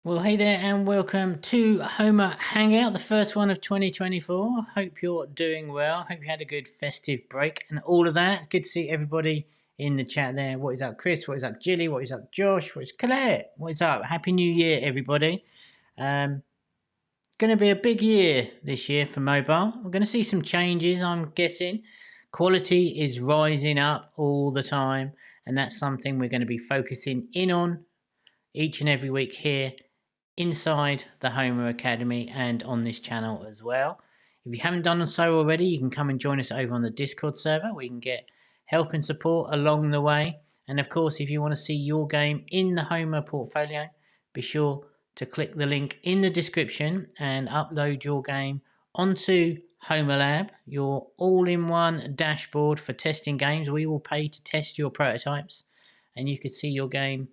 Well, hey there, and welcome to Homa Hangout, the first one of 2024. Hope you're doing well. Hope you had a good festive break and all of that. It's good to see everybody in the chat there. What is up, Chris? What is up, Jilly? What is up, Josh? What is Colette? What is up? Happy New Year, everybody. Going to be a big year this year for mobile. We're going to see some changes, I'm guessing. Quality is rising up all the time, and that's something we're going to be focusing in on each and every week here inside the Homa Academy and on this channel as well. If you haven't done so already, you can come and join us over on the Discord server where you can get help and support along the way. And of course, if you want to see your game in the Homa Portfolio, be sure to click the link in the description and upload your game onto Homa Lab, your all-in-one dashboard for testing games. We will pay to test your prototypes, and you can see your game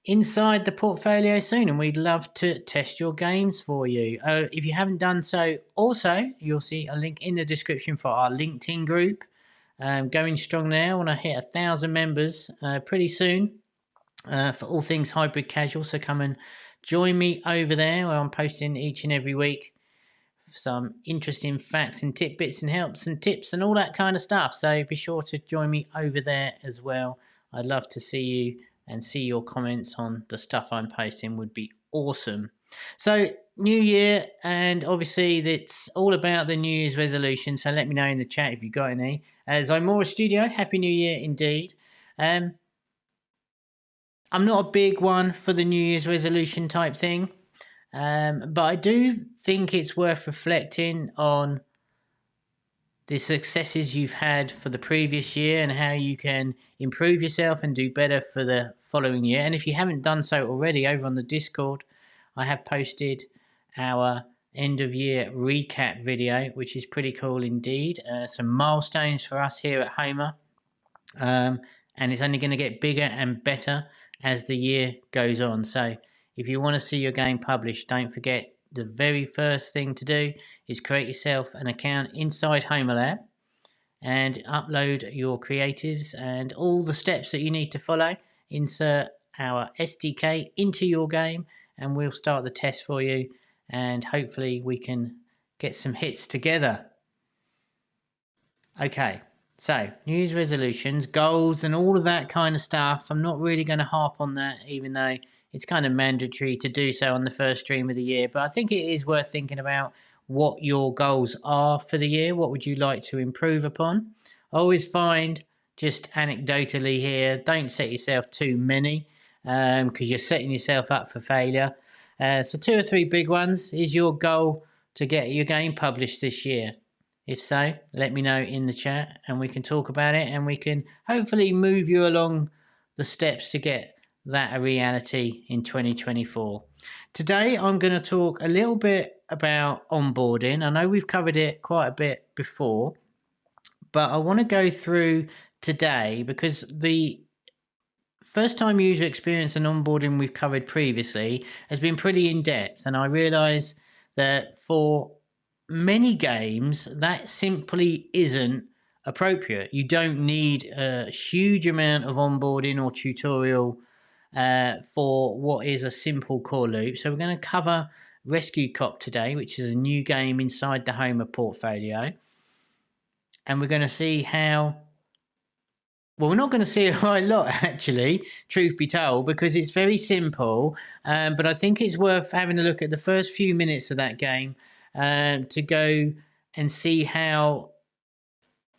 inside the portfolio soon, and we'd love to test your games for you. If you haven't done so, also you'll see a link in the description for our LinkedIn group. Going strong now. When I hit 1,000 members pretty soon for all things hybrid casual, so come and join me over there where I'm posting each and every week some interesting facts and tidbits and helps and tips and all that kind of stuff. So be sure to join me over there as well. I'd love to see you and see your comments on the stuff I'm posting. Would be awesome. So new year, and obviously it's all about the New Year's resolution, so let me know in the chat if you've got any. As I'm more studio, happy new year indeed. I'm not a big one for the New Year's resolution type thing, but I do think it's worth reflecting on the successes you've had for the previous year and how you can improve yourself and do better for the following year. And if you haven't done so already, over on the Discord, I have posted our end of year recap video, which is pretty cool indeed. Some milestones for us here at Homa. And it's only going to get bigger and better as the year goes on. So if you want to see your game published, don't forget, the very first thing to do is create yourself an account inside Homa Lab and upload your creatives and all the steps that you need to follow. Insert our SDK into your game and we'll start the test for you, and hopefully we can get some hits together. Okay, so New Year's resolutions, goals and all of that kind of stuff. I'm not really going to harp on that, even though it's kind of mandatory to do so on the first stream of the year. But I think it is worth thinking about what your goals are for the year. What would you like to improve upon? I always find, just anecdotally here, don't set yourself too many because you're setting yourself up for failure. So 2 or 3 big ones. Is your goal to get your game published this year? If so, let me know in the chat and we can talk about it, and we can hopefully move you along the steps to get that a reality in 2024. Today I'm going to talk a little bit about onboarding. I know we've covered it quite a bit before, but I want to go through today because the first time user experience and onboarding we've covered previously has been pretty in-depth, and I realise that for many games that simply isn't appropriate. You don't need a huge amount of onboarding or tutorial for what is a simple core loop. So we're going to cover Rescue Cop today, which is a new game inside the Homa Portfolio. And we're going to see how, well, we're not going to see a whole lot actually, truth be told, because it's very simple. But I think it's worth having a look at the first few minutes of that game to go and see how,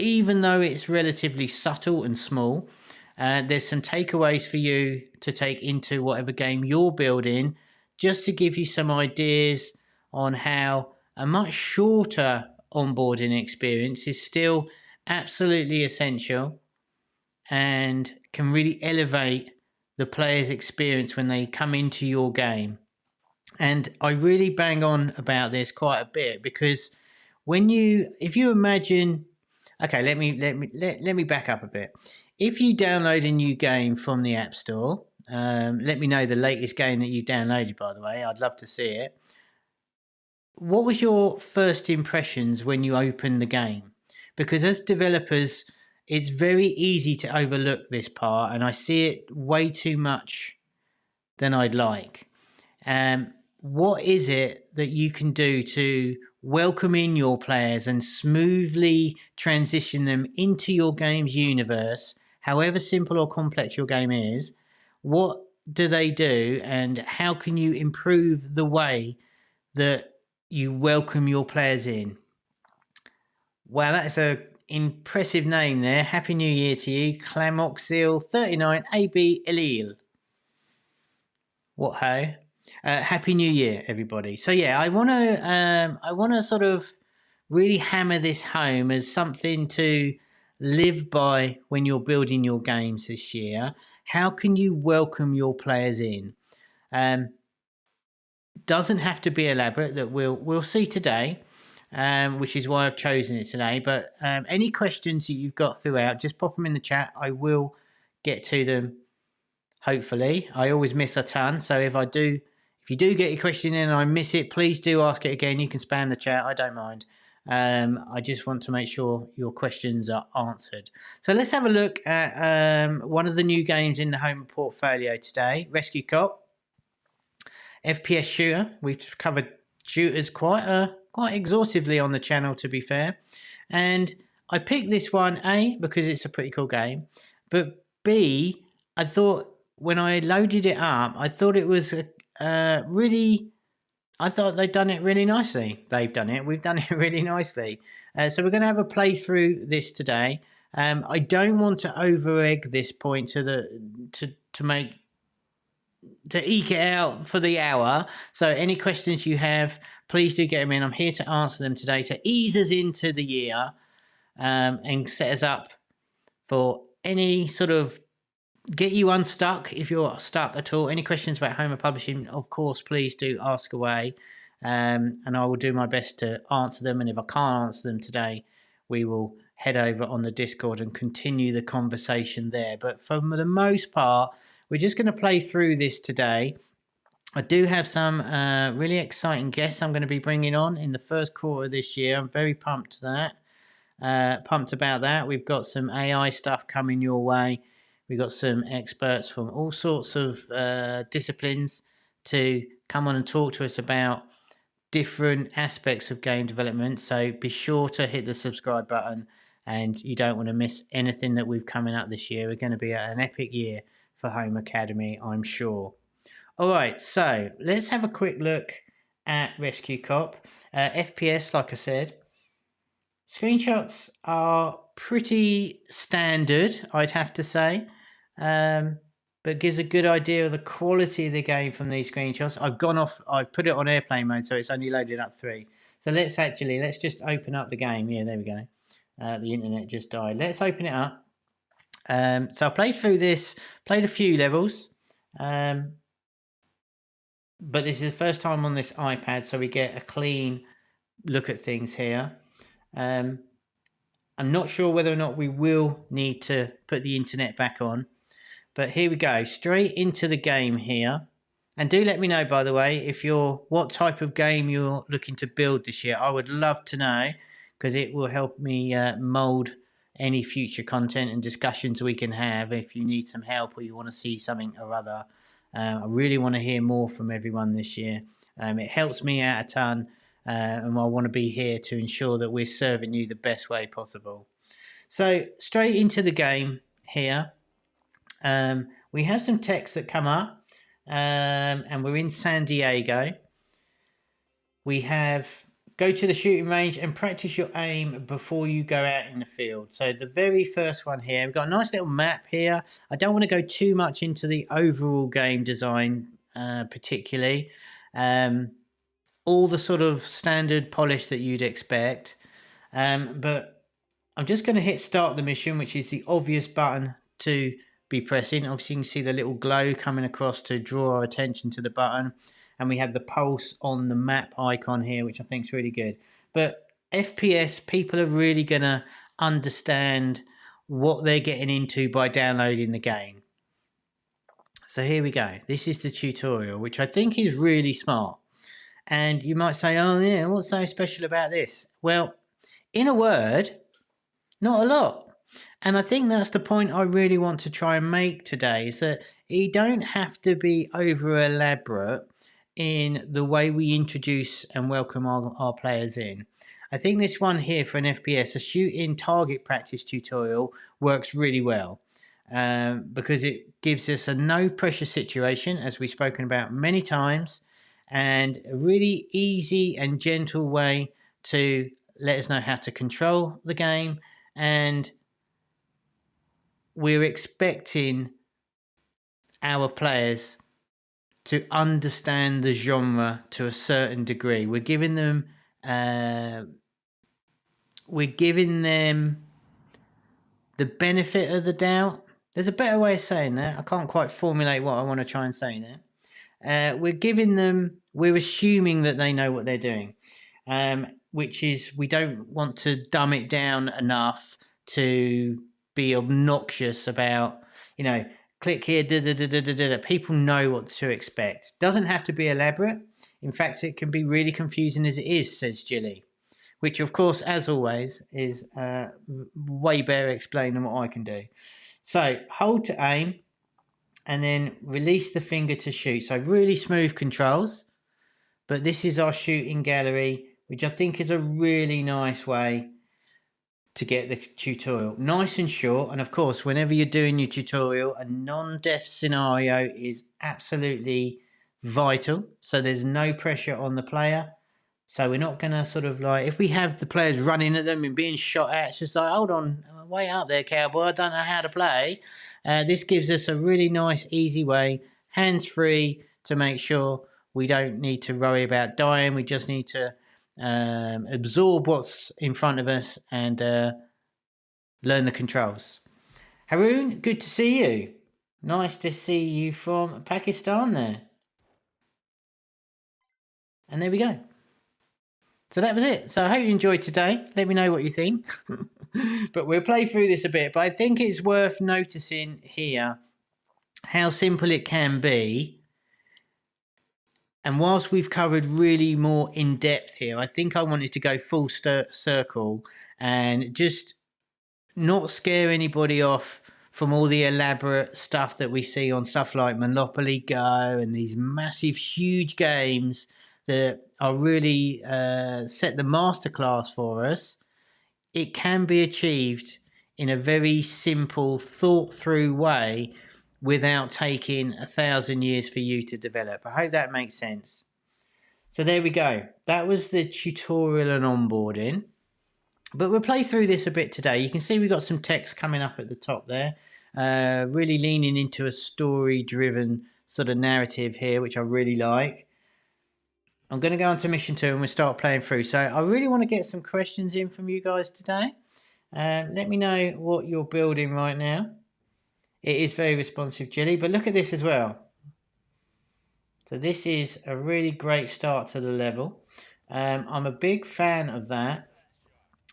even though it's relatively subtle and small, there's some takeaways for you to take into whatever game you're building, just to give you some ideas on how a much shorter onboarding experience is still absolutely essential and can really elevate the player's experience when they come into your game. And I really bang on about this quite a bit because if you imagine, okay, let me back up a bit. If you download a new game from the App Store, let me know the latest game that you downloaded, by the way. I'd love to see it. What was your first impressions when you opened the game? Because as developers, it's very easy to overlook this part, and I see it way too much than I'd like. What is it that you can do to welcome in your players and smoothly transition them into your game's universe, however simple or complex your game is? What do they do, and how can you improve the way that you welcome your players in? Wow, that's a impressive name there. Happy New Year to you, Clamoxil39 AB Elil. What ho? Happy New Year, everybody. So yeah, I want to sort of really hammer this home as something to live by when you're building your games this year. How can you welcome your players in? Doesn't have to be elaborate. That we'll see today, which is why I've chosen it today. But any questions that you've got throughout, just pop them in the chat. I will get to them. Hopefully, I always miss a ton. So if you do get your question in and I miss it, please do ask it again. You can spam the chat. I don't mind. I just want to make sure your questions are answered. So let's have a look at one of the new games in the Homa Portfolio today, Rescue Cop. FPS shooter. We've covered shooters quite exhaustively on the channel, to be fair. And I picked this one, A, because it's a pretty cool game. But B, I thought when I loaded it up, I thought it was I thought they'd done it really nicely. They've done it. We've done it really nicely. So we're going to have a playthrough this today. I don't want to over-egg this point to eke it out for the hour. So any questions you have, please do get them in. I'm here to answer them today to ease us into the year and set us up for any sort of get you unstuck if you're stuck at all. Any questions about Homa Publishing, of course, please do ask away. And I will do my best to answer them. And if I can't answer them today, we will head over on the Discord and continue the conversation there. But for the most part, we're just going to play through this today. I do have some really exciting guests I'm going to be bringing on in the first quarter of this year. I'm very pumped about that. We've got some AI stuff coming your way. We've got some experts from all sorts of disciplines to come on and talk to us about different aspects of game development. So be sure to hit the subscribe button, and you don't want to miss anything that we've coming up this year. We're going to be at an epic year for Home Academy, I'm sure. All right, so let's have a quick look at Rescue Cop. FPS, like I said. Screenshots are pretty standard, I'd have to say, but gives a good idea of the quality of the game from these screenshots. I've put it on airplane mode, so it's only loaded up 3. So let's just open up the game. Yeah, there we go. The internet just died. Let's open it up. So I played through this, played a few levels, but this is the first time on this iPad, so we get a clean look at things here. I'm not sure whether or not we will need to put the internet back on, but here we go, straight into the game here. And do let me know, by the way, what type of game you're looking to build this year. I would love to know, because it will help me mold any future content and discussions we can have. If you need some help or you want to see something or other, I really want to hear more from everyone this year. It helps me out a ton. And I want to be here to ensure that we're serving you the best way possible. So straight into the game here. We have some text that come up, and we're in San Diego. We have go to the shooting range and practice your aim before you go out in the field. So the very first one here, we've got a nice little map here. I don't want to go too much into the overall game design particularly. All the sort of standard polish that you'd expect. But I'm just going to hit start the mission, which is the obvious button to be pressing. Obviously, you can see the little glow coming across to draw our attention to the button. And we have the pulse on the map icon here, which I think is really good. But FPS, people are really going to understand what they're getting into by downloading the game. So here we go. This is the tutorial, which I think is really smart. And you might say, oh yeah, what's so special about this? Well, in a word, not a lot. And I think that's the point I really want to try and make today, is that you don't have to be over elaborate. in the way we introduce and welcome our players in. I think this one here for an FPS, a shooting target practice tutorial, works really well because it gives us a no pressure situation, as we've spoken about many times, and a really easy and gentle way to let us know how to control the game. And we're expecting our players to understand the genre to a certain degree. We're giving them the benefit of the doubt. There's a better way of saying that. I can't quite formulate what I want to try and say there. We're assuming that they know what they're doing, which is, we don't want to dumb it down enough to be obnoxious about, click here, da, da, da, da, da, da. People know what to expect. Doesn't have to be elaborate. In fact, it can be really confusing as it is, says Jilly, which, of course, as always, is way better explained than what I can do. So hold to aim and then release the finger to shoot. So really smooth controls. But this is our shooting gallery, which I think is a really nice way to get the tutorial. Nice and short. And of course, whenever you're doing your tutorial, a non-death scenario is absolutely vital. So there's no pressure on the player. So we're not going to sort of like, if we have the players running at them and being shot at, it's just like, hold on, wait up there, cowboy, I don't know how to play. This gives us a really nice, easy way, hands-free, to make sure we don't need to worry about dying. We just need to absorb what's in front of us and learn the controls. Haroon, good to see you. Nice to see you from Pakistan there. And there we go. So that was it. So I hope you enjoyed today. Let me know what you think. But we'll play through this a bit. But I think it's worth noticing here how simple it can be. And whilst we've covered really more in depth here, I think I wanted to go full circle and just not scare anybody off from all the elaborate stuff that we see on stuff like Monopoly Go and these massive, huge games that are really set the masterclass for us. It can be achieved in a very simple, thought-through way without taking 1,000 years for you to develop. I hope that makes sense. So there we go. That was the tutorial and onboarding. But we'll play through this a bit today. You can see we've got some text coming up at the top there. Really leaning into a story-driven sort of narrative here, which I really like. I'm going to go on to mission 2 and we'll start playing through. So I really want to get some questions in from you guys today. Let me know what you're building right now. It is very responsive, Jilly, but look at this as well. So this is a really great start to the level. I'm a big fan of that.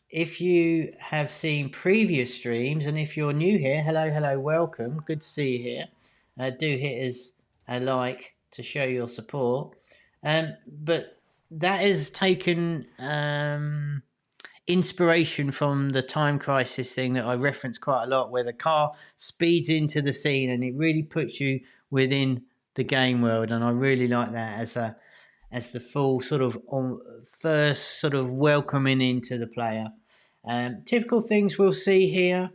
If you have seen previous streams, and if you're new here, hello, welcome. Good to see you here. Do hit us a like to show your support. But that has taken inspiration from the time crisis thing that I reference quite a lot, where the car speeds into the scene and it really puts you within the game world. And I really like that as the full sort of first sort of welcoming into the player. Typical things we'll see here.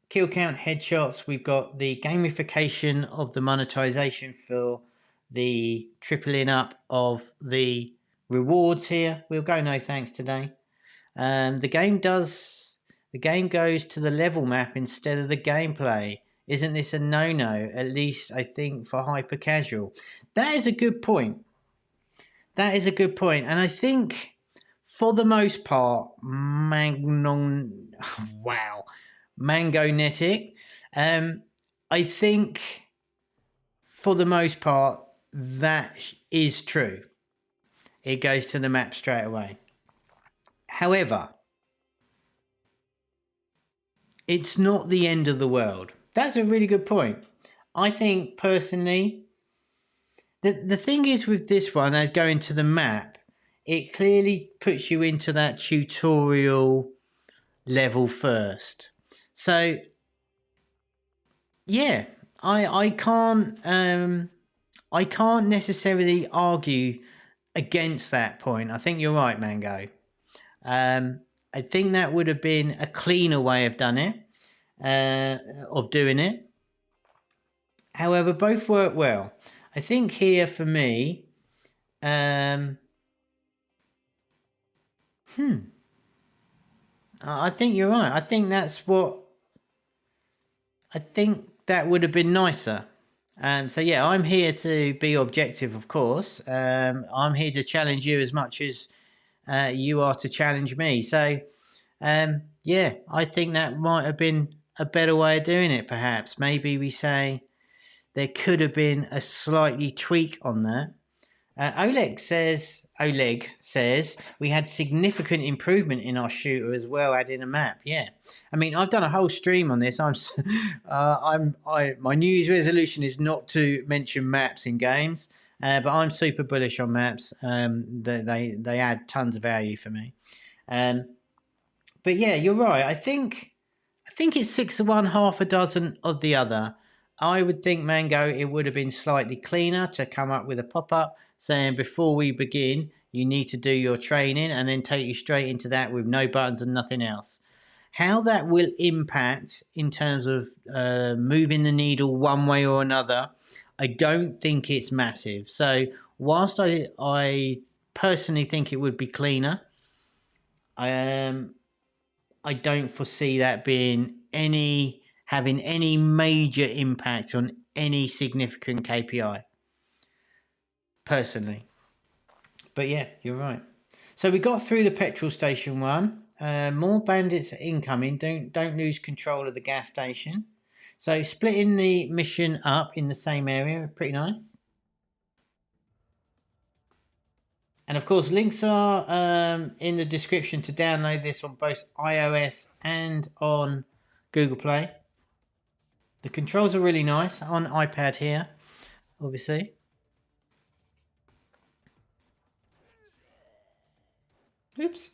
Kill count, headshots. We've got the gamification of the monetization for the tripling up of the rewards here. We'll go no thanks today. The game goes to the level map instead of the gameplay. Isn't this a no-no? At least I think for hyper casual. That is a good point. And I think for the most part, Mangonetic. I think for the most part that is true. It goes to the map straight away. However, it's not the end of the world. That's a really good point. I think personally, the thing is with this one, as going to the map, it clearly puts you into that tutorial level first. So, yeah, I can't necessarily argue against that point. I think you're right, Mango. Um, I think that would have been a cleaner way of doing it. However, both work well. I think here for me, I think you're right. I think that would have been nicer. So yeah, I'm here to be objective, of course. I'm here to challenge you as much as you are to challenge me. So yeah, I think that might have been a better way of doing it. Perhaps maybe we say there could have been a slightly tweak on that. Oleg says we had significant improvement in our shooter as well, adding a map. Yeah, I mean I've done a whole stream on this. My New Year's resolution is not to mention maps in games, but I'm super bullish on maps. They add tons of value for me. But yeah, you're right. I think it's 6 of one, half a dozen of the other. I would think, Mango, it would have been slightly cleaner to come up with a pop-up saying before we begin, you need to do your training, and then take you straight into that with no buttons and nothing else. How that will impact in terms of moving the needle one way or another, I don't think it's massive. So whilst I personally think it would be cleaner, I don't foresee that having any major impact on any significant KPI personally. But yeah, you're right. So we got through the petrol station one. More bandits are incoming. Don't lose control of the gas station. So splitting the mission up in the same area, pretty nice. And of course, links are in the description to download this on both iOS and on Google Play. The controls are really nice on iPad here, obviously. Oops.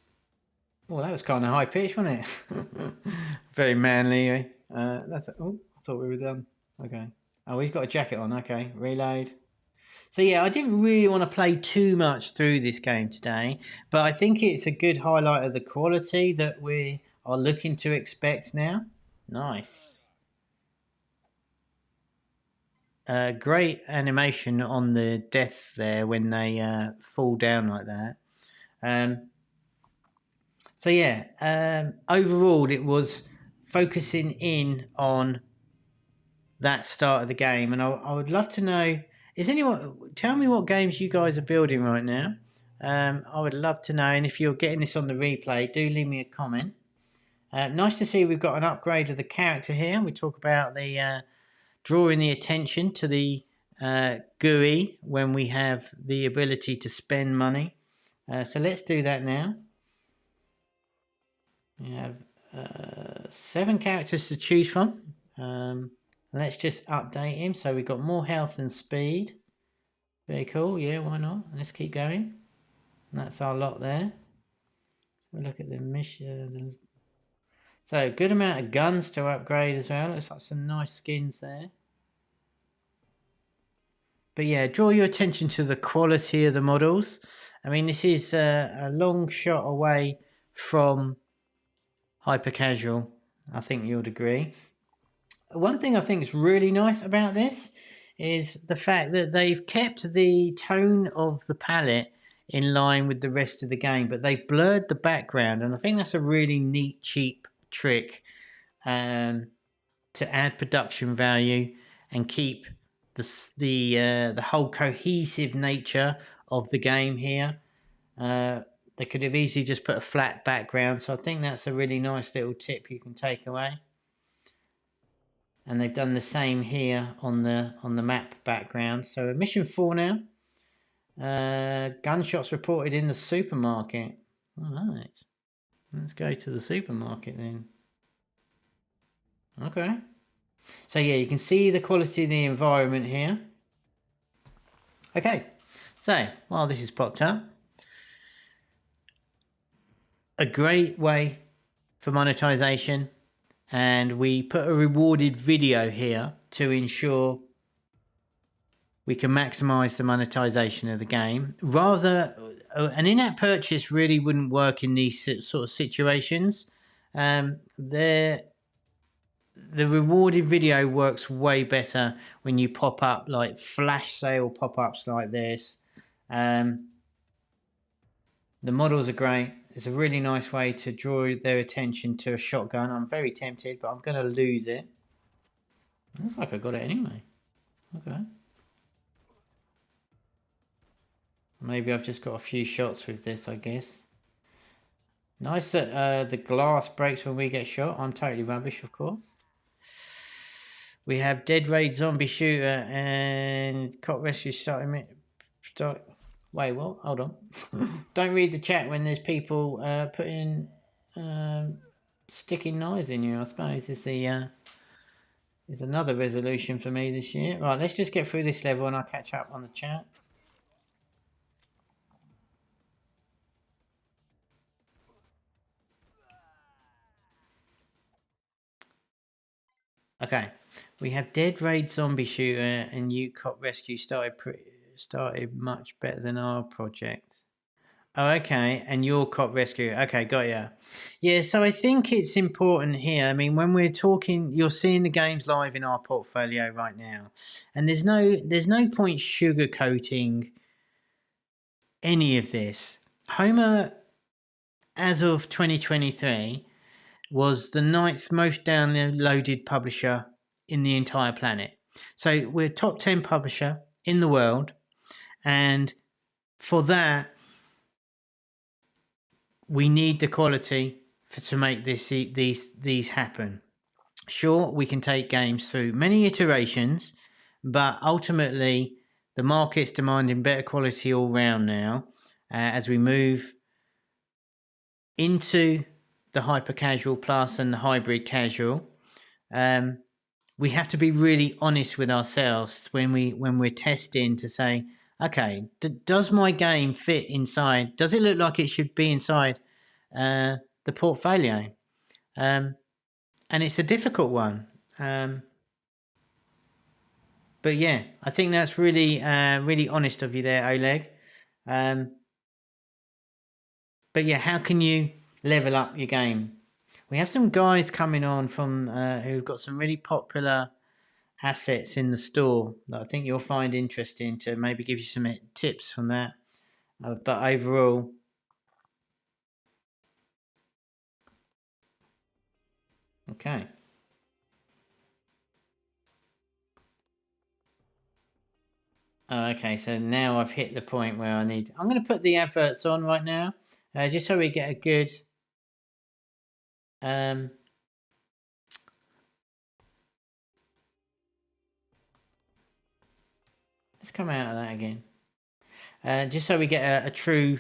Well, that was kind of high pitch, wasn't it? Very manly. I thought we were done. Okay. Oh, he's got a jacket on. Okay, reload. So yeah, I didn't really want to play too much through this game today, but I think it's a good highlight of the quality that we are looking to expect now. Nice. Great animation on the death there when they fall down like that. So yeah, overall it was focusing in on that start of the game, and I would love to know. Is anyone tell me what games you guys are building right now? I would love to know, and if you're getting this on the replay, do leave me a comment. Nice to see we've got an upgrade of the character here. We talk about the drawing the attention to the GUI when we have the ability to spend money. So let's do that now. We have 7 characters to choose from. Let's just update him. So we've got more health and speed. Very cool. Yeah, why not? Let's keep going. And that's our lot there. So look at the mission. So good amount of guns to upgrade as well. Looks like some nice skins there. But yeah, draw your attention to the quality of the models. I mean, this is a long shot away from hyper casual. I think you'd agree. One thing I think is really nice about this is the fact that they've kept the tone of the palette in line with the rest of the game, but they've blurred the background, and I think that's a really neat, cheap trick to add production value and keep the whole cohesive nature of the game here. They could have easily just put a flat background, so I think that's a really nice little tip you can take away. And they've done the same here on the map background. So mission 4 now. Gunshots reported in the supermarket. All right. Let's go to the supermarket then. Okay. So yeah, you can see the quality of the environment here. Okay. So while this is popped up, a great way for monetization. And we put a rewarded video here to ensure we can maximize the monetization of the game. Rather, an in-app purchase really wouldn't work in these sort of situations. The rewarded video works way better when you pop up like flash sale pop-ups like this. The models are great. It's a really nice way to draw their attention to a shotgun. I'm very tempted, but I'm going to lose it. Looks like I got it anyway. Okay. Maybe I've just got a few shots with this, I guess. Nice that the glass breaks when we get shot. I'm totally rubbish, of course. We have Dead Raid Zombie Shooter and Cop Rescue starting. Wait, what? Hold on. Don't read the chat when there's people putting sticking knives in you, I suppose, is another resolution for me this year. Right, let's just get through this level and I'll catch up on the chat. Okay, we have Dead Raid Zombie Shooter and You Cop Rescue started much better than our project. Oh, okay, and Your Cop Rescue. Okay, got ya. Yeah, so I think it's important here. I mean, when we're talking, you're seeing the games live in our portfolio right now, and there's no point sugarcoating any of this. Homa, as of 2023, was the 9th most downloaded publisher in the entire planet. So we're top 10 publisher in the world, and for that, we need the quality to make these happen. Sure, we can take games through many iterations, but ultimately the market's demanding better quality all round now as we move into the hyper casual plus and the hybrid casual. We have to be really honest with ourselves when we're testing to say, okay, does my game fit inside? Does it look like it should be inside the portfolio? And it's a difficult one. But yeah, I think that's really really honest of you there, Oleg. But yeah, how can you level up your game? We have some guys coming on from who've got some really popular assets in the store that I think you'll find interesting to maybe give you some tips from that. But overall, okay. Okay, so now I've hit the point where I'm going to put the adverts on right now, just so we get a good let's come out of that again. Just so we get a true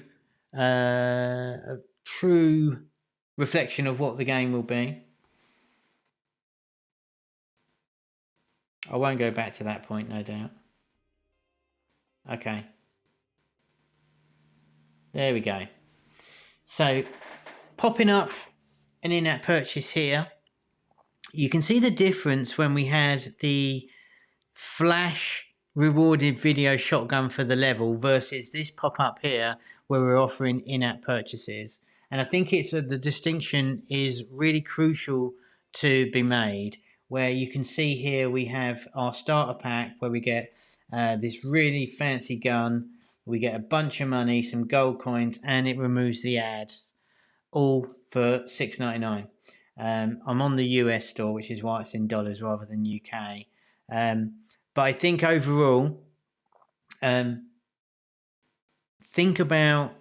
reflection of what the game will be. I won't go back to that point, no doubt. Okay. There we go. So, popping up an in-app purchase here, you can see the difference when we had the flash rewarded video shotgun for the level versus this pop-up here where we're offering in-app purchases. And I think it's the distinction is really crucial to be made, where you can see here we have our starter pack where we get this really fancy gun, we get a bunch of money, some gold coins, and it removes the ads, all for $6.99. I'm on the US store, which is why it's in dollars rather than UK. But I think overall, think about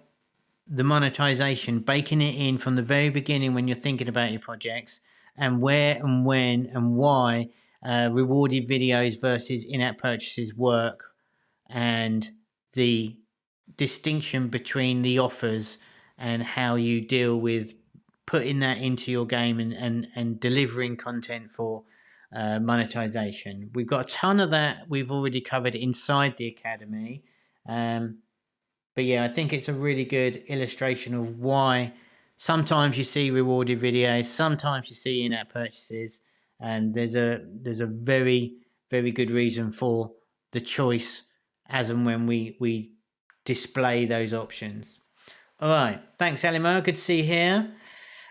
the monetization, baking it in from the very beginning when you're thinking about your projects, and where and when and why rewarded videos versus in-app purchases work, and the distinction between the offers and how you deal with putting that into your game and delivering content for monetization. We've got a ton of that we've already covered inside the academy. But yeah, I think it's a really good illustration of why sometimes you see rewarded videos, sometimes you see in-app purchases, and there's a very, very good reason for the choice as and when we display those options. All right, thanks, Elimar. Good to see you here.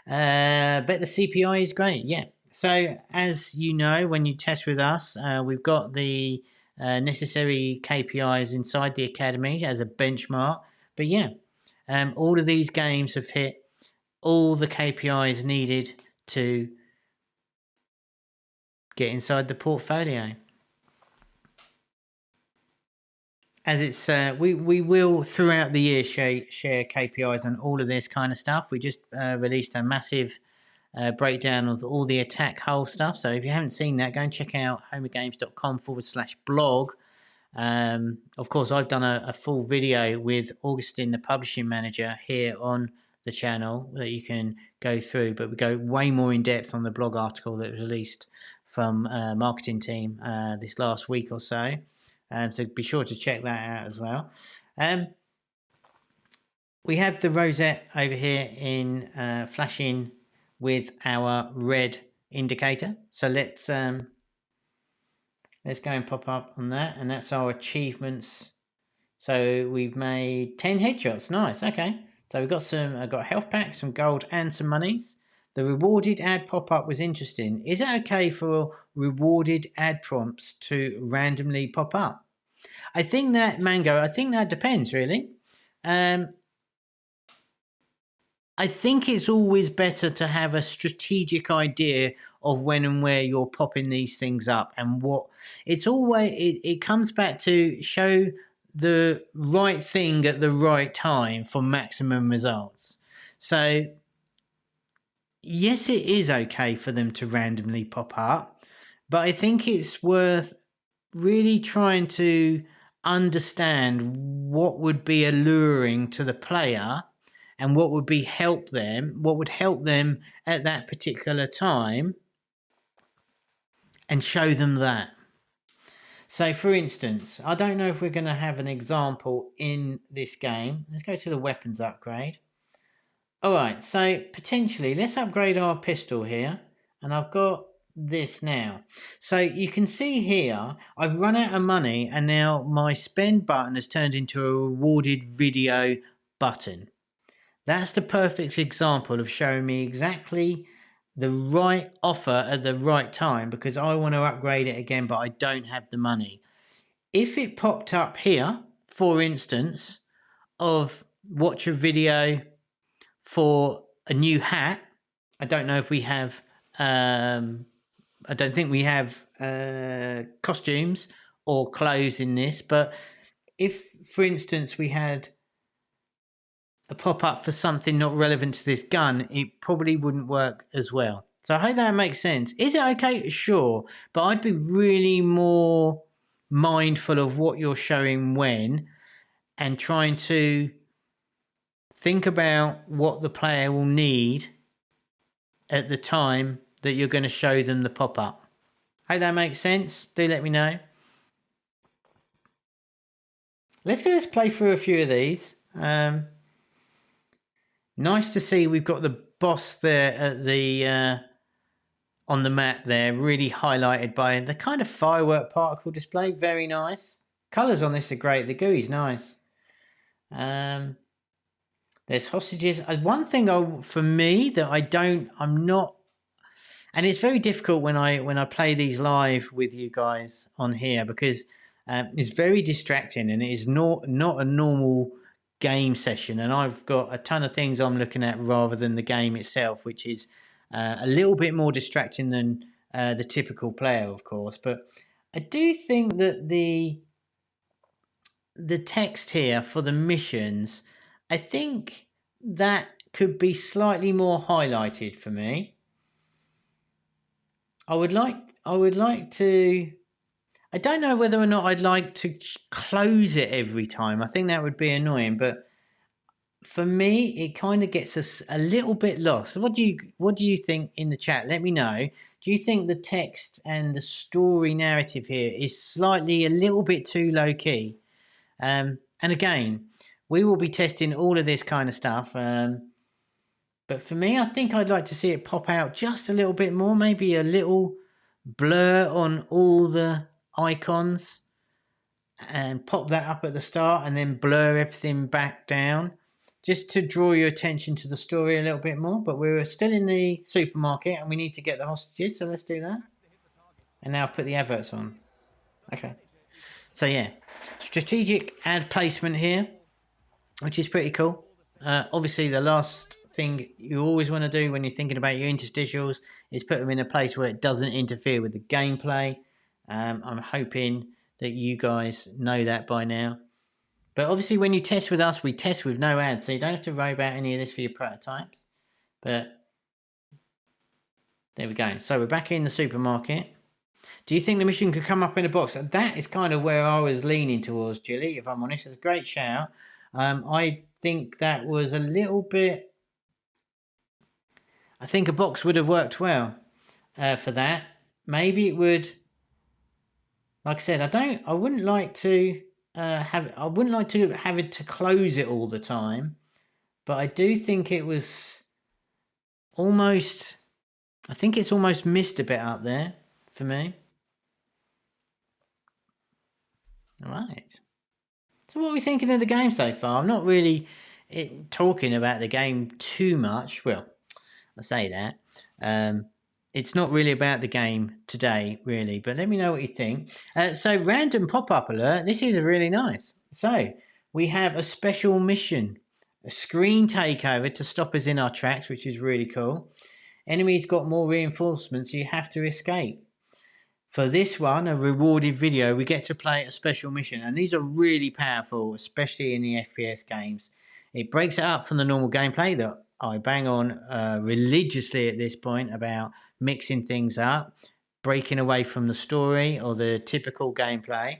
Bet the CPI is great. Yeah. So as you know, when you test with us, we've got the necessary KPIs inside the academy as a benchmark. But yeah, all of these games have hit all the KPIs needed to get inside the portfolio. As it's we will throughout the year share KPIs on all of this kind of stuff. We just released a massive breakdown of all the attack hull stuff. So if you haven't seen that, go and check out homagames.com/blog. Of course, I've done a full video with Augustine, the publishing manager, here on the channel that you can go through, but we go way more in depth on the blog article that was released from marketing team this last week or so. So be sure to check that out as well. We have the rosette over here in flashing with our red indicator. So let's go and pop up on that, and that's our achievements. So we've made 10 headshots. Nice. Okay. So we've got I've got health packs, some gold, and some monies. The rewarded ad pop-up was interesting. Is it okay for rewarded ad prompts to randomly pop up? I think that, Mango, I think that depends, really. I think it's always better to have a strategic idea of when and where you're popping these things up, and what it's always, it comes back to show the right thing at the right time for maximum results. So yes, it is okay for them to randomly pop up, but I think it's worth really trying to understand what would be alluring to the player and what would help them at that particular time, and show them that. So for instance, I don't know if we're going to have an example in this game. Let's go to the weapons upgrade. All right, so potentially let's upgrade our pistol here, and I've got this now. So you can see here I've run out of money, and now my spend button has turned into a rewarded video button. That's the perfect example of showing me exactly the right offer at the right time, because I want to upgrade it again, but I don't have the money. If it popped up here, for instance, of watch a video for a new hat, I don't know if we have, I don't think we have costumes or clothes in this, but if, for instance, we had a pop-up for something not relevant to this gun, it probably wouldn't work as well. So I hope that makes sense. Is it okay? Sure, but I'd be really more mindful of what you're showing when, and trying to think about what the player will need at the time that you're going to show them the pop-up. Hope that makes sense. Do let me know. Let's play through a few of these. Nice to see we've got the boss there at the on the map there, really highlighted by the kind of firework particle display. Very nice. Colours on this are great. The GUI's nice. There's hostages. One thing for me that I'm not, and it's very difficult when I play these live with you guys on here, because it's very distracting, and it is not a normal game session, and I've got a ton of things I'm looking at rather than the game itself, which is a little bit more distracting than the typical player, of course. But I do think that the text here for the missions, I think that could be slightly more highlighted for me. I would like to, I don't know whether or not I'd like to close it every time. I think that would be annoying, but for me, it kind of gets us a little bit lost. What do you think in the chat? Let me know. Do you think the text and the story narrative here is slightly a little bit too low key? And again, we will be testing all of this kind of stuff. But for me, I think I'd like to see it pop out just a little bit more, maybe a little blur on all the icons and pop that up at the start and then blur everything back down just to draw your attention to the story a little bit more. But we're still in the supermarket and we need to get the hostages, so let's do that. And now put the adverts on. Okay. So yeah, strategic ad placement here, which is pretty cool. Obviously, the last thing you always want to do when you're thinking about your interstitials is put them in a place where it doesn't interfere with the gameplay. I'm hoping that you guys know that by now. But obviously, when you test with us, we test with no ads, so you don't have to worry about any of this for your prototypes. But there we go. So we're back in the supermarket. Do you think the mission could come up in a box? That is kind of where I was leaning towards, Jilly, if I'm honest. It's a great shout. I think that was a little bit... I think a box would have worked well for that. Maybe it would... Like I said, I wouldn't like to have it to close it all the time, but I do think it was almost... I think it's almost missed a bit up there for me. All right. So what are we thinking of the game so far? I'm not really talking about the game too much. Well, I say that. It's not really about the game today, really, but let me know what you think. So random pop-up alert. This is really nice. So we have a special mission, a screen takeover to stop us in our tracks, which is really cool. Enemies got more reinforcements, so you have to escape. For this one, a rewarded video, we get to play a special mission, and these are really powerful, especially in the FPS games. It breaks it up from the normal gameplay that I bang on religiously at this point about mixing things up, breaking away from the story or the typical gameplay.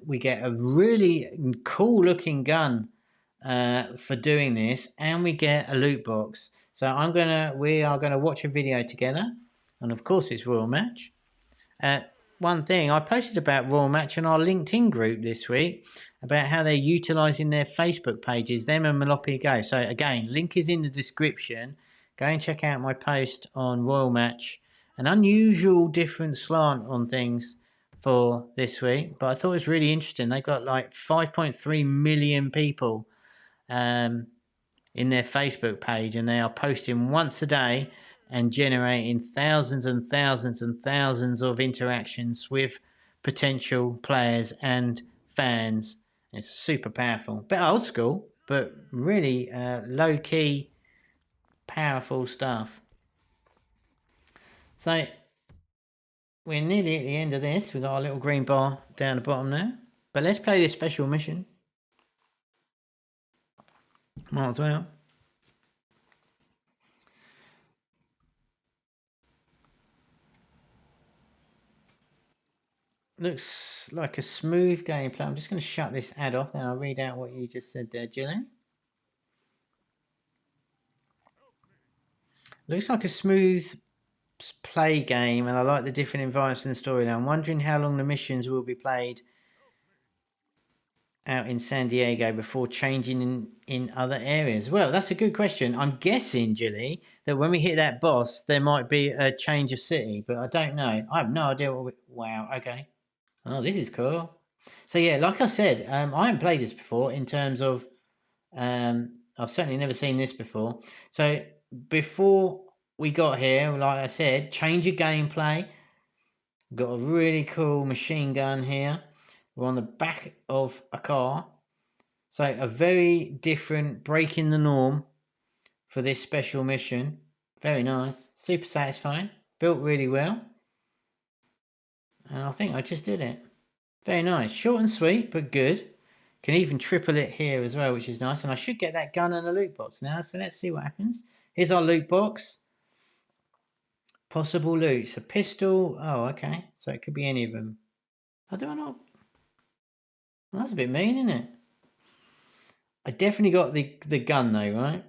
We get a really cool looking gun for doing this, and we get a loot box. So we are gonna watch a video together, and of course it's Royal Match. One thing, I posted about Royal Match in our LinkedIn group this week about how they're utilising their Facebook pages, them and Malopia Go. So again, link is in the description. Go and check out my post on Royal Match. An unusual different slant on things for this week, but I thought it was really interesting. They've got like 5.3 million people in their Facebook page, and they are posting once a day and generating thousands and thousands and thousands of interactions with potential players and fans. It's super powerful. Bit old school, but really low-key, powerful stuff. So we're nearly at the end of this. We've got our little green bar down the bottom there. But let's play this special mission. Might as well. Looks like a smooth gameplay. I'm just going to shut this ad off, then I'll read out what you just said there, Gillian. Looks like a smooth play game, and I like the different environments in the story. Now I'm wondering how long the missions will be played out in San Diego before changing in other areas. Well, that's a good question. I'm guessing, Jilly, that when we hit that boss, there might be a change of city, but I don't know. I have no idea what wow, okay. Oh, this is cool. So yeah, like I said, I haven't played this before in terms of, I've certainly never seen this before. So before we got here, like I said, change of gameplay. Got a really cool machine gun here. We're on the back of a car. So a very different, breaking the norm for this special mission. Very nice, super satisfying, built really well. And I think I just did it. Very nice. Short and sweet, but good. Can even triple it here as well, which is nice. And I should get that gun and a loot box now. So let's see what happens. Here's our loot box. Possible loots. A pistol. Oh, okay. So it could be any of them. I don't know. Well, that's a bit mean, isn't it? I definitely got the gun though, right?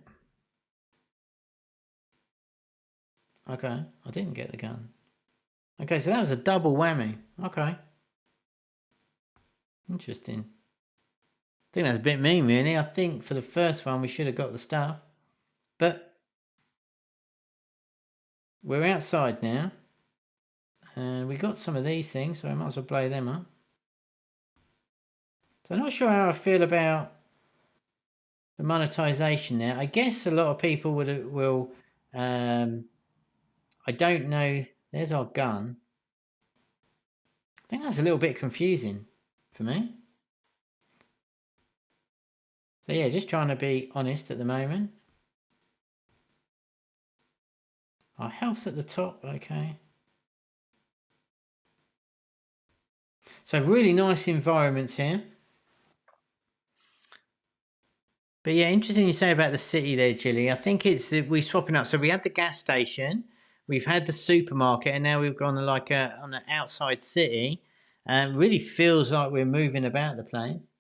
Okay. I didn't get the gun. Okay, so that was a double whammy. Okay. Interesting. I think that's a bit mean, really. I think for the first one, we should have got the stuff. But we're outside now. And we got some of these things, so I might as well blow them up. So I'm not sure how I feel about the monetization there. I guess a lot of people will. I don't know. There's our gun. I think that's a little bit confusing for me. So yeah, just trying to be honest at the moment. Our health's at the top, okay. So really nice environments here. But yeah, interesting you say about the city there, Gilly. I think it's that we're swapping up. So we had the gas station, we've had the supermarket, and now we've gone on an outside city. And really feels like we're moving about the place.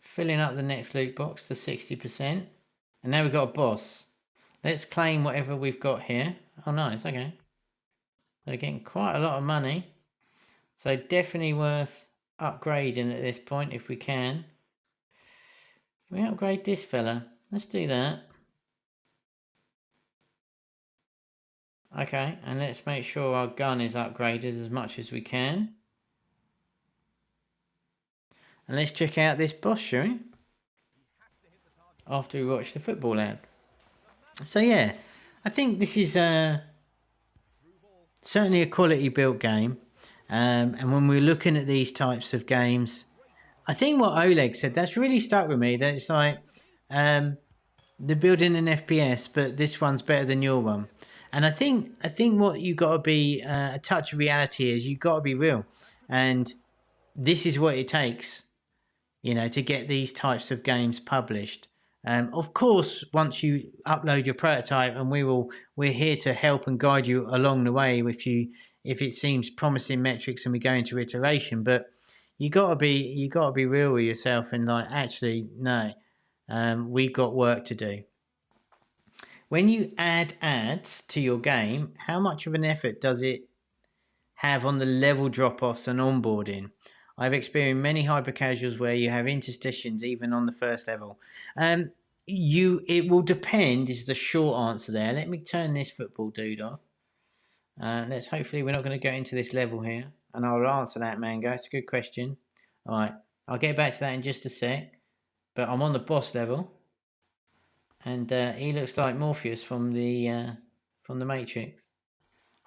Filling up the next loot box to 60%. And now we've got a boss. Let's claim whatever we've got here. Oh, nice. Okay. They're getting quite a lot of money. So definitely worth upgrading at this point if we can. Can we upgrade this fella? Let's do that. Okay, and let's make sure our gun is upgraded as much as we can. And let's check out this boss, shall we? After we watch the football ad. So yeah, I think this is certainly a quality built game. And when we're looking at these types of games, I think what Oleg said, that's really stuck with me. That it's like they're building an FPS, but this one's better than your one. And I think what you got to be a touch of reality is you got to be real, and this is what it takes, to get these types of games published. Of course, once you upload your prototype, and we're here to help and guide you along the way if it seems promising metrics and we go into iteration. But you gotta be real with yourself and like actually no, we've got work to do. When you add ads to your game, how much of an effort does it have on the level drop-offs and onboarding? I've experienced many hyper casuals where you have interstitials even on the first level. It will depend is the short answer there. Let me turn this football dude off. Let's hopefully we're not going to go into this level here, and I'll answer that, Mango. It's a good question. All right, I'll get back to that in just a sec. But I'm on the boss level, and he looks like Morpheus from the Matrix.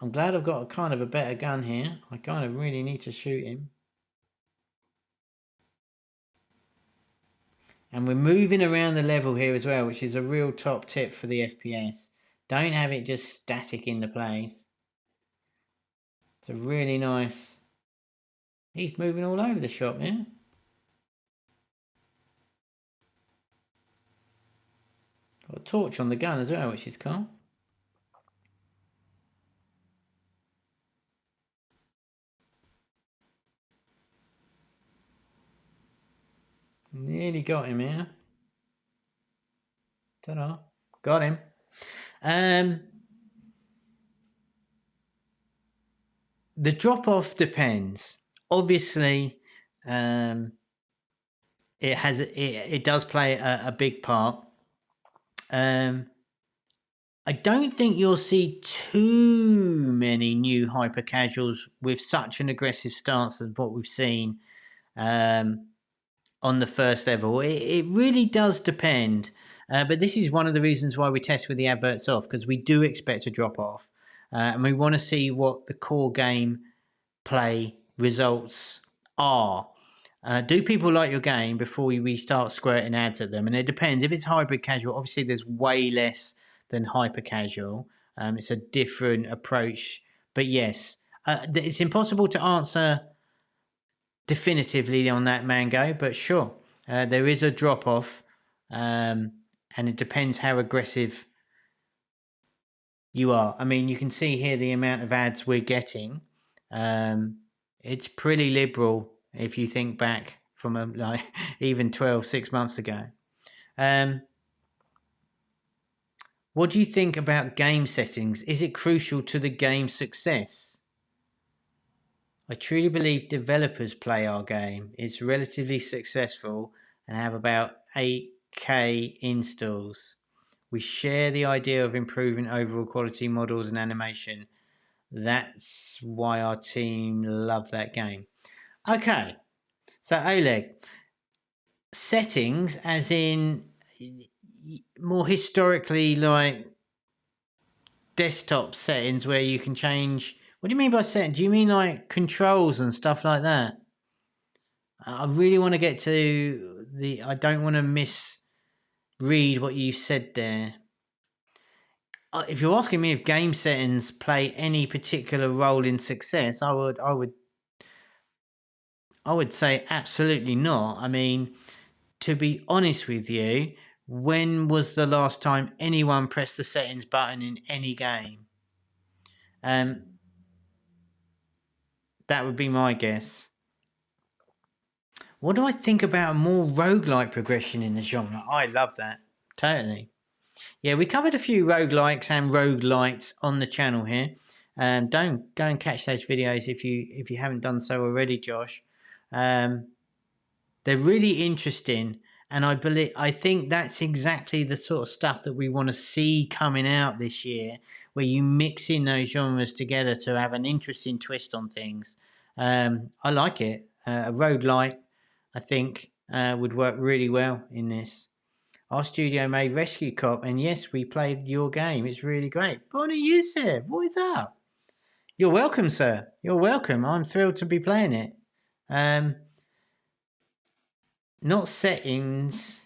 I'm glad I've got a better gun here. I kind of really need to shoot him. And we're moving around the level here as well, which is a real top tip for the FPS. Don't have it just static in the place. It's a really nice... He's moving all over the shop now. Got a torch on the gun as well, which is cool. Nearly got him here. Ta-da. Got him. The drop-off depends. Obviously, it does play a big part. I don't think you'll see too many new hyper casuals with such an aggressive stance as what we've seen on the first level. It really does depend. But this is one of the reasons why we test with the adverts off, because we do expect a drop off. And we want to see what the core game play results are. Do people like your game before we start squirting ads at them? And it depends. If it's hybrid casual, obviously there's way less than hyper casual. It's a different approach. But yes, it's impossible to answer definitively on that, Mango, but sure, there is a drop off, and it depends how aggressive you are. I mean, you can see here the amount of ads we're getting. It's pretty liberal if you think back from like even 6 months ago. What do you think about game settings? Is it crucial to the game's success? I truly believe developers play our game. It's relatively successful and have about 8K installs. We share the idea of improving overall quality models and animation. That's why our team love that game. Okay, so Oleg, settings as in more historically like desktop settings where you can change. What do you mean by settings? Do you mean like controls and stuff like that? I really want to get to the. I don't want to misread what you said there. If you're asking me if game settings play any particular role in success, I would say absolutely not. I mean, to be honest with you, when was the last time anyone pressed the settings button in any game? That would be my guess. What do I think about more roguelike progression in the genre? I love that. Totally. Yeah, we covered a few roguelikes and roguelites on the channel here. Don't go and catch those videos if you haven't done so already, Josh. They're really interesting, and I think that's exactly the sort of stuff that we want to see coming out this year, where you mix in those genres together to have an interesting twist on things. I like it. A roguelike, I think, would work really well in this. Our studio made Rescue Cop, and yes, we played your game. It's really great. Bonnie Youssef, what is up? You're welcome, sir. You're welcome. I'm thrilled to be playing it. Not settings,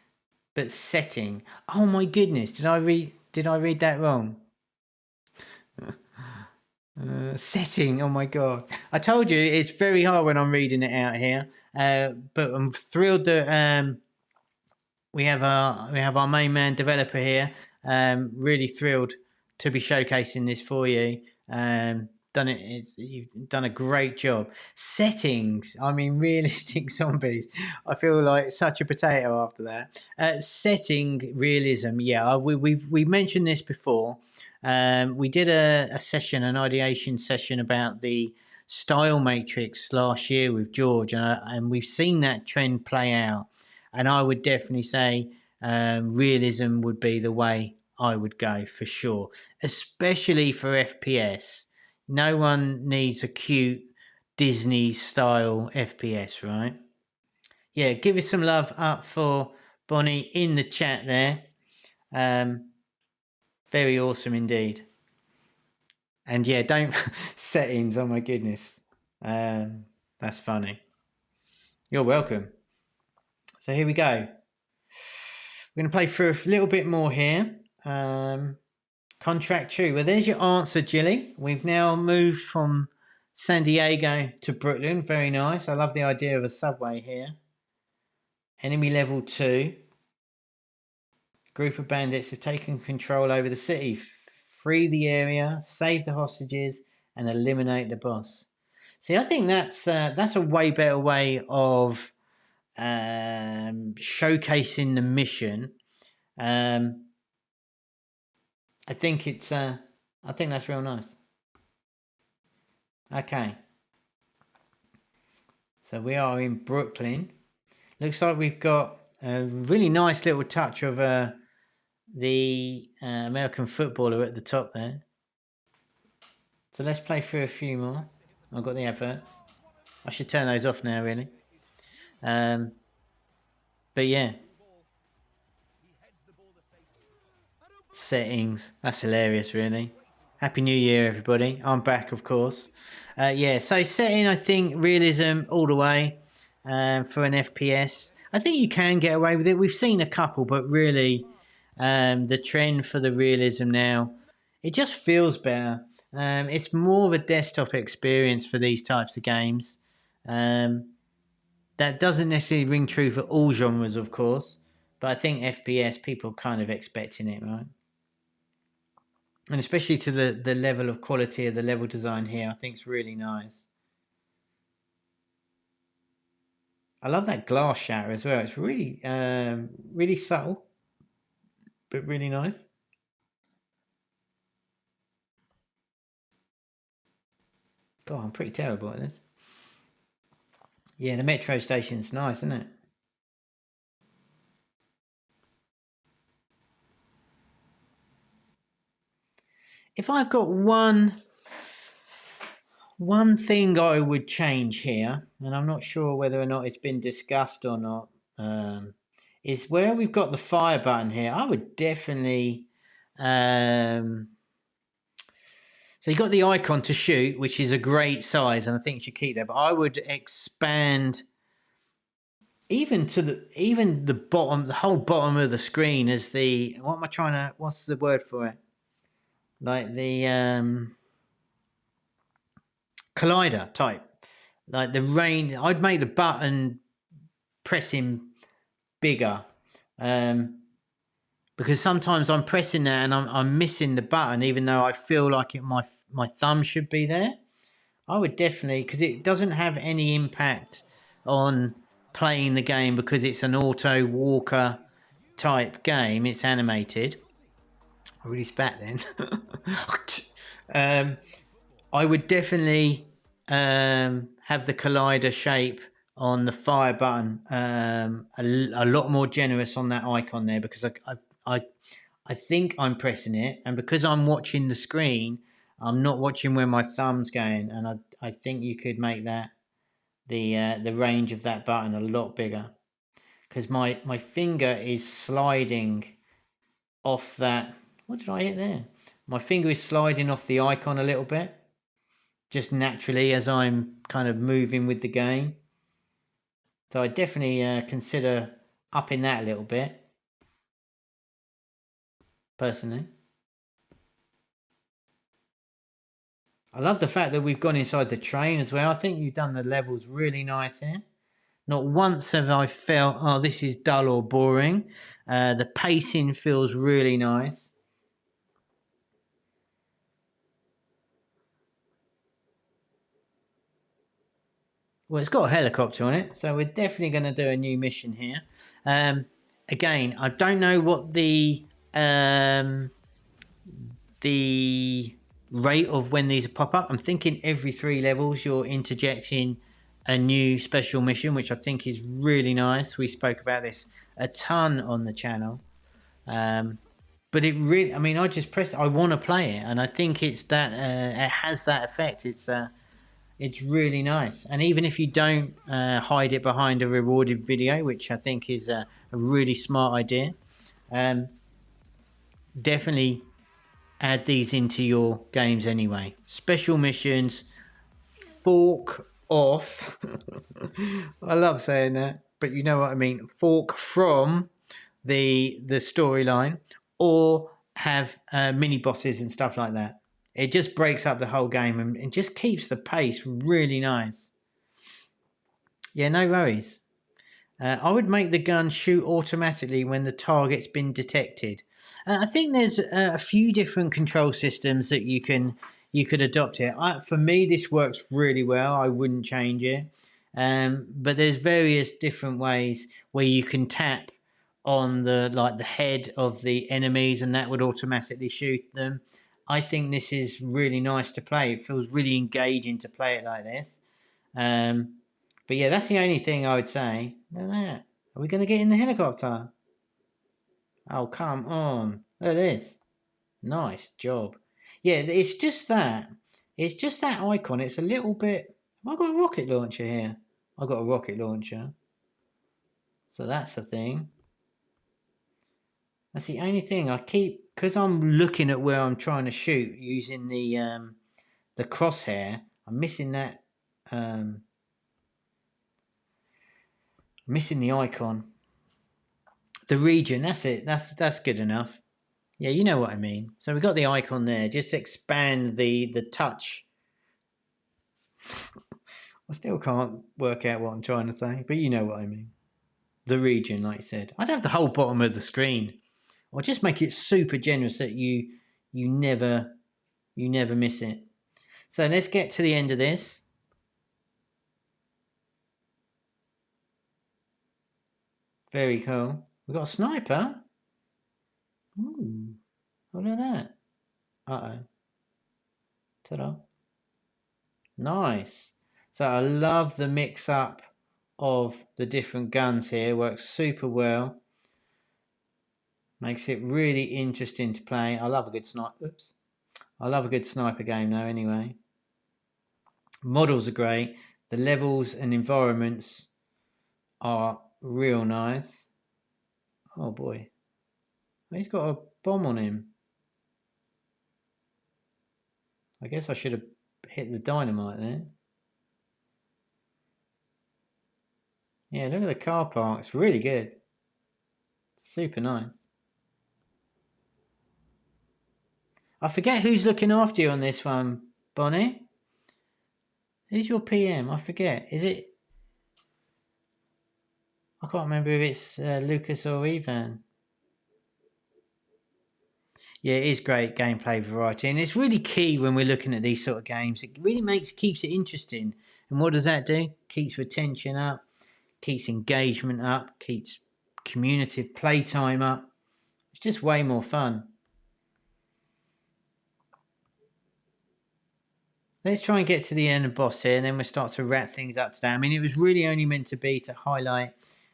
but setting. Oh my goodness! Did I read that wrong? Setting. Oh my god! I told you it's very hard when I'm reading it out here. But I'm thrilled that we have our main man developer here. Really thrilled to be showcasing this for you. You've done a great job. Settings, I mean, realistic zombies. I feel like such a potato after that. Setting realism, yeah. We mentioned this before. We did a session, an ideation session about the style matrix last year with George, and we've seen that trend play out. And I would definitely say realism would be the way I would go for sure, especially for FPS. No one needs a cute Disney style FPS, right? Yeah, give us some love up for Bonnie in the chat there. Very awesome indeed. And yeah, don't settings. Oh my goodness, that's funny. You're welcome. So here we go. We're going to play through a little bit more here. Contract true. Well, there's your answer, Jilly. We've now moved from San Diego to Brooklyn. Very nice. I love the idea of a subway here. Enemy level 2. Group of bandits have taken control over the city. Free the area, save the hostages, and eliminate the boss. See, I think that's a way better way of showcasing the mission. I think that's real nice. Okay. So we are in Brooklyn. Looks like we've got a really nice little touch of the American footballer at the top there. So let's play through a few more. I've got the adverts. I should turn those off now, really. But yeah. Settings. That's hilarious, really. Happy New Year, everybody. I'm back, of course. Yeah, so setting, I think, realism all the way for an FPS. I think you can get away with it. We've seen a couple, but really the trend for the realism now, it just feels better. It's more of a desktop experience for these types of games. That doesn't necessarily ring true for all genres, of course, but I think FPS, people are kind of expecting it, right? And especially to the level of quality of the level design here, I think it's really nice. I love that glass shatter as well. It's really, really subtle, but really nice. God, I'm pretty terrible at this. Yeah, the metro station's nice, isn't it? If I've got one One thing I would change here, and I'm not sure whether or not it's been discussed or not, is where we've got the fire button here. I would definitely. So you've got the icon to shoot, which is a great size, and I think you should keep that. But I would expand even the bottom, the whole bottom of the screen as the what's the word for it? Like the collider type, like the rain. I'd make the button pressing bigger, because sometimes I'm pressing that and I'm missing the button, even though I feel like my thumb should be there. I would definitely, because it doesn't have any impact on playing the game because it's an auto walker type game. It's animated. I really spat then. I would definitely have the collider shape on the fire button a lot more generous on that icon there, because I think I'm pressing it, and because I'm watching the screen, I'm not watching where my thumb's going, and I think you could make that the range of that button a lot bigger, because my finger is sliding off that. What did I hit there? My finger is sliding off the icon a little bit, just naturally as I'm kind of moving with the game. So I definitely consider upping that a little bit, personally. I love the fact that we've gone inside the train as well. I think you've done the levels really nice here. Not once have I felt, oh, this is dull or boring. The pacing feels really nice. Well, it's got a helicopter on it, so we're definitely going to do a new mission here. Again, I don't know what the rate of when these pop up. I'm thinking every 3 levels you're interjecting a new special mission, which I think is really nice. We spoke about this a ton on the channel. But it really, I mean, I just pressed, I want to play it, and I think it's that, it has that effect. It's really nice. And even if you don't hide it behind a rewarded video, which I think is a really smart idea, definitely add these into your games anyway. Special missions, fork off. I love saying that, but you know what I mean. Fork from the storyline, or have mini bosses and stuff like that. It just breaks up the whole game and it just keeps the pace really nice. Yeah, no worries. I would make the gun shoot automatically when the target's been detected. I think there's a few different control systems that you could adopt here. For me, this works really well. I wouldn't change it. But there's various different ways where you can tap on the head of the enemies, and that would automatically shoot them. I think this is really nice to play. It feels really engaging to play it like this. But yeah, that's the only thing I would say. Look at that. Are we going to get in the helicopter? Oh, come on. Look at this. Nice job. Yeah, it's just that. It's just that icon. It's a little bit... Have I got a rocket launcher here? I've got a rocket launcher. So that's the thing. That's the only thing. I keep... Because I'm looking at where I'm trying to shoot using the crosshair, I'm missing that... missing the icon. The region, that's it. That's good enough. Yeah, you know what I mean. So we've got the icon there. Just expand the touch. I still can't work out what I'm trying to say, but you know what I mean. The region, like I said. I'd have the whole bottom of the screen, or just make it super generous that you never miss it. So let's get to the end of this. Very cool. We've got a sniper. Ooh, look at that. Uh-oh. Ta-da. Nice. So I love the mix up of the different guns here. Works super well. Makes it really interesting to play. I love a good sniper. Oops. I love a good sniper game though anyway. Models are great. The levels and environments are real nice. Oh boy. He's got a bomb on him. I guess I should have hit the dynamite there. Yeah, look at the car park. It's really good. Super nice. I forget who's looking after you on this one, Bonnie. Who's your PM? I forget. Is it... I can't remember if it's Lucas or Ivan. Yeah, it is great gameplay variety, and it's really key when we're looking at these sort of games. It really keeps it interesting. And what does that do? Keeps retention up, keeps engagement up, keeps community playtime up. It's just way more fun. Let's try and get to the end of boss here, and then we'll start to wrap things up today. I mean, it was really only meant to be to highlight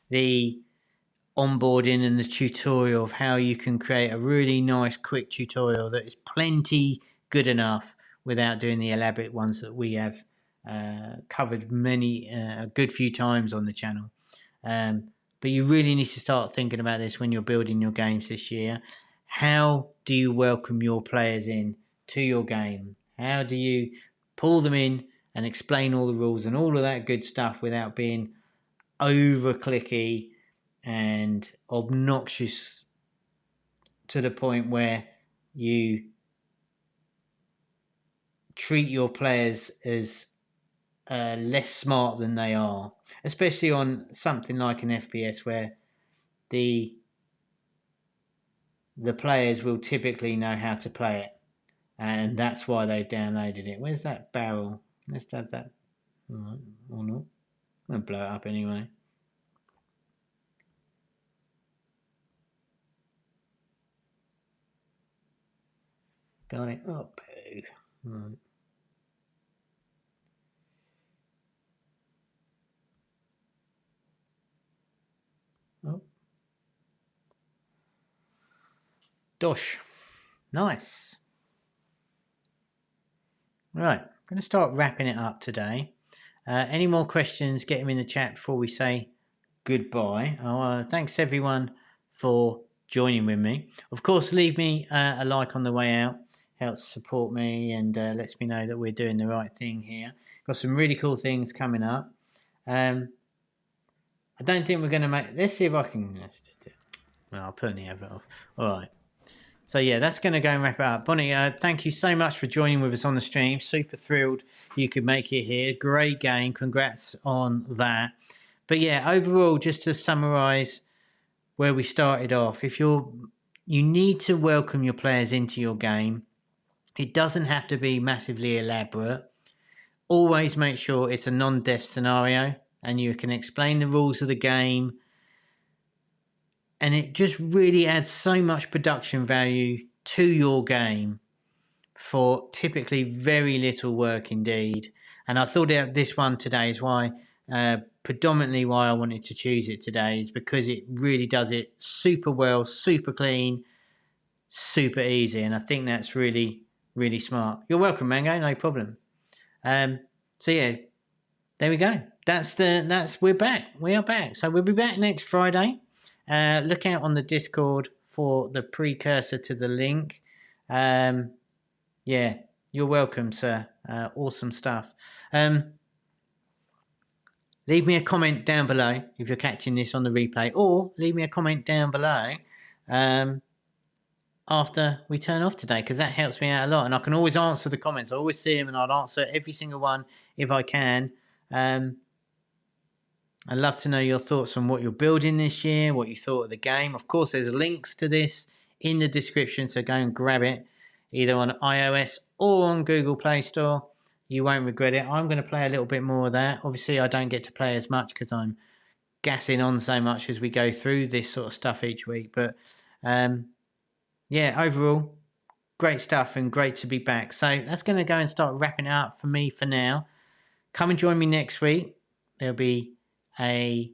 the onboarding and the tutorial of how you can create a really nice quick tutorial that is plenty good enough without doing the elaborate ones that we have covered a good few times on the channel. But you really need to start thinking about this when you're building your games this year. How do you welcome your players in to your game? How do you pull them in and explain all the rules and all of that good stuff without being over clicky and obnoxious to the point where you treat your players as less smart than they are, especially on something like an FPS where the players will typically know how to play it, and that's why they've downloaded it. Where's that barrel? Let's have that. Or not. I'm going to blow it up anyway. Got it. Oh, poo. Right. Oh. Dosh. Nice. Right. I'm going to start wrapping it up today. Any more questions, get them in the chat before we say goodbye. Thanks everyone for joining with me. Of course, leave me a like on the way out. Helps support me and lets me know that we're doing the right thing here. Got some really cool things coming up. I don't think we're going to make... Let's see if I can... Well, I'll put the advert off. All right. So yeah, that's going to go and wrap it up. Bonnie, thank you so much for joining with us on the stream. Super thrilled you could make it here. Great game. Congrats on that. But yeah, overall, just to summarize where we started off, you need to welcome your players into your game. It doesn't have to be massively elaborate. Always make sure it's a non-death scenario and you can explain the rules of the game. And it just really adds so much production value to your game for typically very little work indeed. And I thought this one today is why, predominantly why I wanted to choose it today, is because it really does it super well, super clean, super easy. And I think that's really, really smart. You're welcome, Mango, no problem. So yeah, there we go. We're back. We are back. So we'll be back next Friday. Look out on the Discord for the precursor to the link. Yeah, you're welcome, sir. Awesome stuff. Leave me a comment down below if you're catching this on the replay, or leave me a comment down below after we turn off today, because that helps me out a lot. And I can always answer the comments. I always see them and I'll answer every single one if I can. I'd love to know your thoughts on what you're building this year, what you thought of the game. Of course, there's links to this in the description, so go and grab it, either on iOS or on Google Play Store. You won't regret it. I'm going to play a little bit more of that. Obviously, I don't get to play as much because I'm gassing on so much as we go through this sort of stuff each week. But yeah, overall, great stuff and great to be back. So that's going to go and start wrapping it up for me for now. Come and join me next week. There'll be a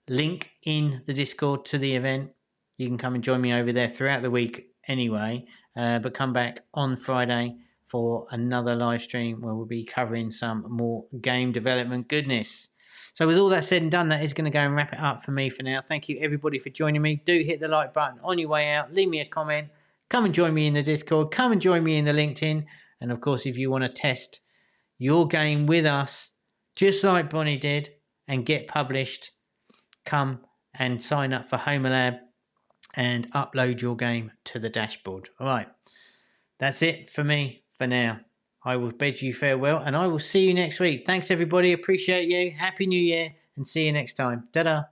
link in the Discord to the event. You can come and join me over there throughout the week anyway, but come back on Friday for another live stream where we'll be covering some more game development goodness. So with all that said and done, that is going to go and wrap it up for me for now. Thank you everybody for joining me. Do hit the like button on your way out. Leave me a comment. Come and join me in the Discord. Come and join me in the LinkedIn. And of course, if you want to test your game with us, just like Bonnie did, and get published, come and sign up for Homa Lab and upload your game to the dashboard. All right. That's it for me for now. I will bid you farewell and I will see you next week. Thanks everybody. Appreciate you. Happy New Year and see you next time. Ta-da.